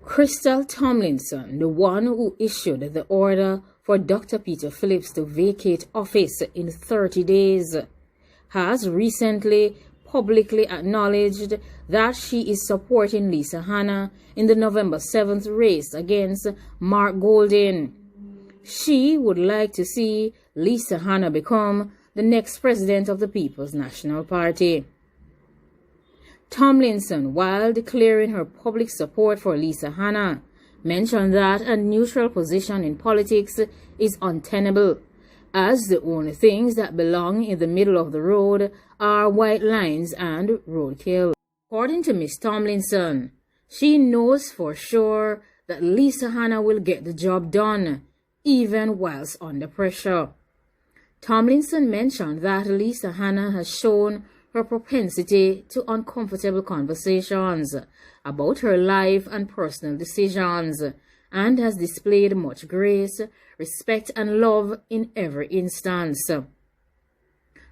Crystal Tomlinson, the one who issued the order for Dr. Peter Phillips to vacate office in 30 days, has recently publicly acknowledged that she is supporting Lisa Hanna in the November 7th race against Mark Golding. She would like to see Lisa Hanna become the next president of the People's National Party. Tomlinson, while declaring her public support for Lisa Hanna, mentioned that a neutral position in politics is untenable, as the only things that belong in the middle of the road are white lines and roadkill. According to Ms. Tomlinson, she knows for sure that Lisa Hanna will get the job done, even whilst under pressure. Tomlinson mentioned that Lisa Hanna has shown her propensity to uncomfortable conversations about her life and personal decisions, and has displayed much grace, respect, and love in every instance.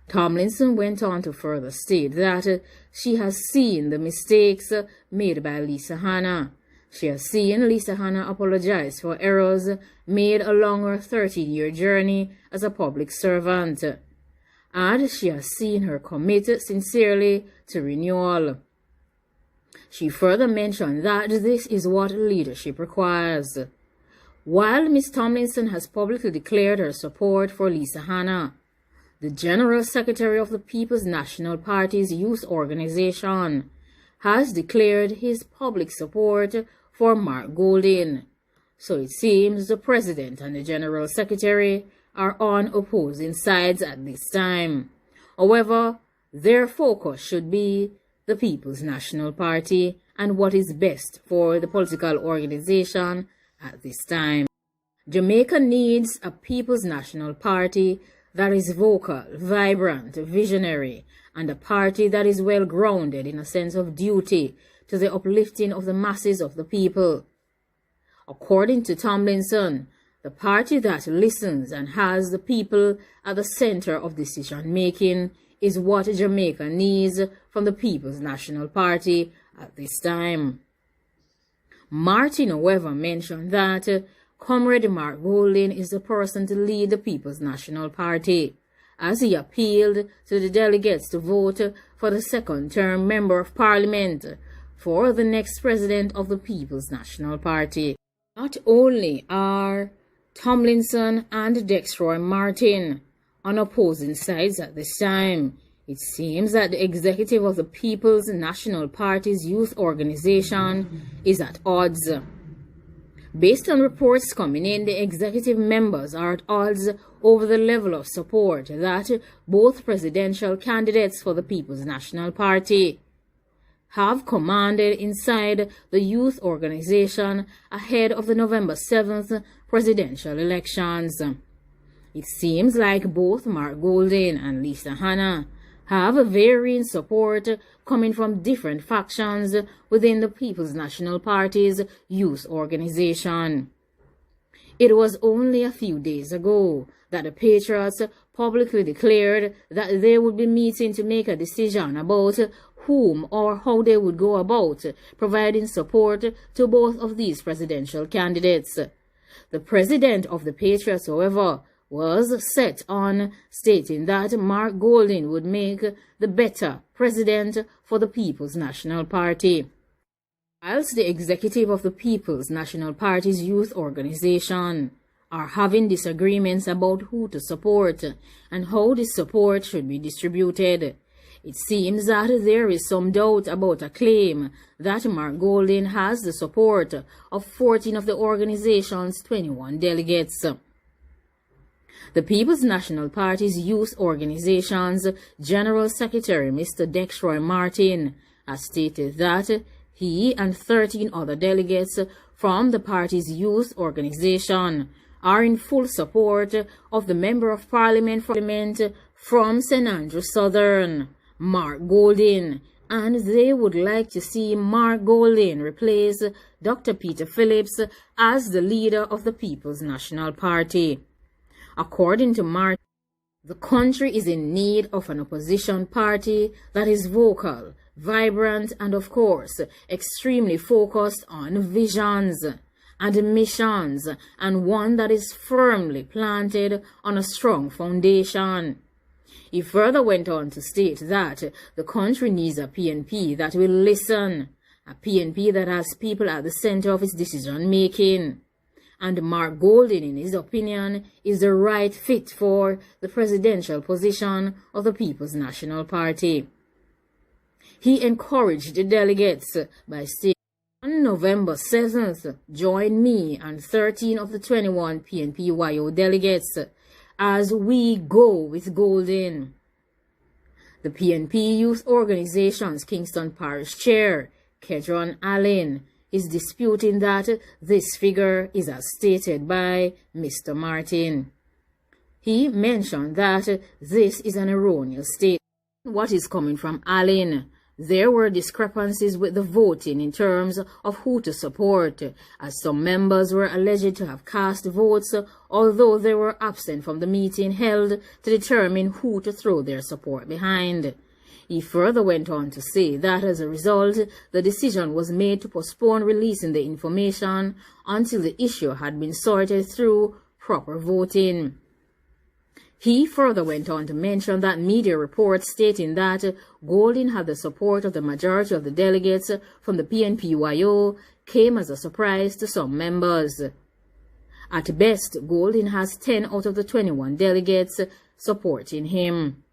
Tomlinson went on to further state that she has seen the mistakes made by Lisa Hanna. She has seen Lisa Hanna apologize for errors made along her 13-year journey as a public servant, and she has seen her commit sincerely to renewal. She further mentioned that this is what leadership requires. While Ms. Tomlinson has publicly declared her support for Lisa Hanna, the General Secretary of the People's National Party's youth organization has declared his public support for Mark Golding. So it seems the President and the General Secretary are on opposing sides at this time. However, their focus should be the People's National Party and what is best for the political organization at this time. Jamaica needs a People's National Party that is vocal, vibrant, visionary, and a party that is well grounded in a sense of duty to the uplifting of the masses of the people. According to Tomlinson, the party that listens and has the people at the center of decision-making is what Jamaica needs from the People's National Party at this time. Martin, however, mentioned that Comrade Mark Golding is the person to lead the People's National Party, as he appealed to the delegates to vote for the second-term Member of Parliament for the next president of the People's National Party. Not only are Tomlinson and Dexroy Martin on opposing sides at this time, it seems that the executive of the People's National Party's youth organization is at odds. Based on reports coming in, the executive members are at odds over the level of support that both presidential candidates for the People's National Party have commanded inside the youth organization ahead of the November 7th presidential elections. It seems like both Mark Golding and Lisa Hanna have varying support coming from different factions within the People's National Party's youth organization. It was only a few days ago that the Patriots publicly declared that they would be meeting to make a decision about whom or how they would go about providing support to both of these presidential candidates. The president of the Patriots, however, was set on stating that Mark Golding would make the better president for the People's National Party. Whilst the executive of the People's National Party's youth organization are having disagreements about who to support and how this support should be distributed, it seems that there is some doubt about a claim that Mark Golding has the support of 14 of the organization's 21 delegates. The People's National Party's youth organization's General Secretary, Mr. Dexroy Martin, has stated that he and 13 other delegates from the party's youth organization are in full support of the Member of Parliament from St. Andrew Southern, Mark Golding, and they would like to see Mark Golding replace Dr. Peter Phillips as the leader of the People's National Party. According to Martin, the country is in need of an opposition party that is vocal, vibrant, and of course, extremely focused on visions and missions, and one that is firmly planted on a strong foundation. He further went on to state that the country needs a PNP that will listen, a PNP that has people at the center of its decision-making. And Mark Golding, in his opinion, is the right fit for the presidential position of the People's National Party. He encouraged the delegates by stating, on November 7th, join me and 13 of the 21 PNPYO delegates as we go with Golding. The PNP Youth Organization's Kingston Parish Chair, Kedron Allen, is disputing that this figure is as stated by Mr. Martin. He mentioned that this is an erroneous statement. What is coming from Allen? There were discrepancies with the voting in terms of who to support, as some members were alleged to have cast votes, although they were absent from the meeting held to determine who to throw their support behind. He further went on to say that as a result, the decision was made to postpone releasing the information until the issue had been sorted through proper voting. He further went on to mention that media reports stating that Golding had the support of the majority of the delegates from the PNPYO came as a surprise to some members. At best, Golding has 10 out of the 21 delegates supporting him.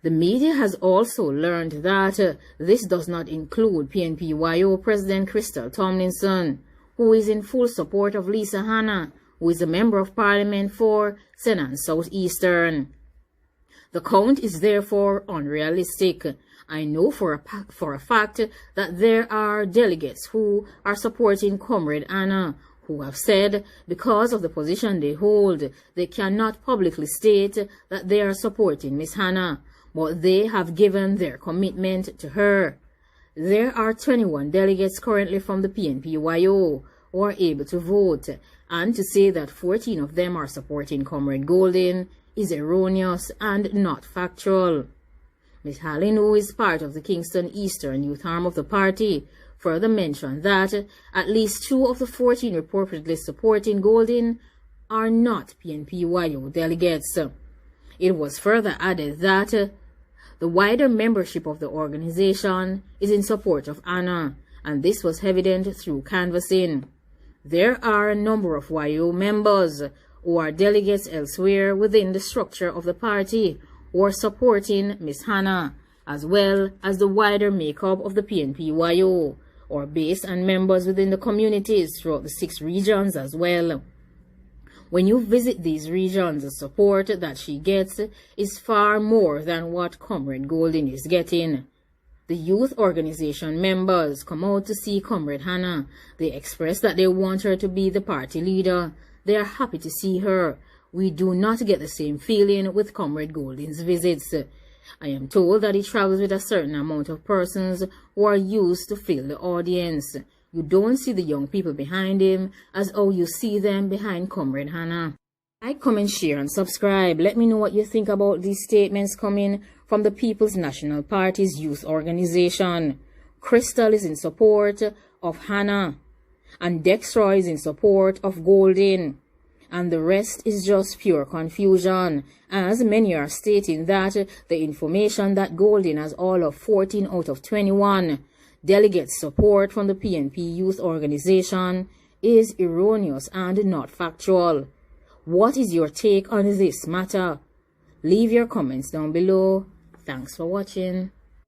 The media has also learned that this does not include PNPYO President Crystal Tomlinson, who is in full support of Lisa Hanna, who is a member of Parliament for Senan South Eastern. The count is therefore unrealistic. I know for a fact that there are delegates who are supporting Comrade Hanna, who have said because of the position they hold, they cannot publicly state that they are supporting Miss Hanna, but they have given their commitment to her. There are 21 delegates currently from the PNPYO who are able to vote, and to say that 14 of them are supporting Comrade Golding is erroneous and not factual. Ms. Hallin, who is part of the Kingston Eastern youth arm of the party, further mentioned that at least 2 of the 14 reportedly supporting Golding are not PNPYO delegates. It was further added that the wider membership of the organization is in support of Hanna, and this was evident through canvassing. There are a number of YO members who are delegates elsewhere within the structure of the party who are supporting Miss Hanna, as well as the wider makeup of the PNPYO, or base and members within the communities throughout the 6 regions as well. When you visit these regions, the support that she gets is far more than what Comrade Golding is getting. The youth organization members come out to see Comrade Hanna. They express that they want her to be the party leader. They are happy to see her. We do not get the same feeling with Comrade Golding's visits. I am told that he travels with a certain amount of persons who are used to fill the audience. You don't see the young people behind him as how you see them behind Comrade Hanna. Like, comment, share, and subscribe. Let me know what you think about these statements coming from the People's National Party's youth organization. Crystal is in support of Hanna, and Dextroy is in support of Golding, and the rest is just pure confusion, as many are stating that the information that Golding has all of 14 out of 21 delegates support from the PNP youth organization is erroneous and not factual. What is your take on this matter? Leave your comments down below. Thanks for watching.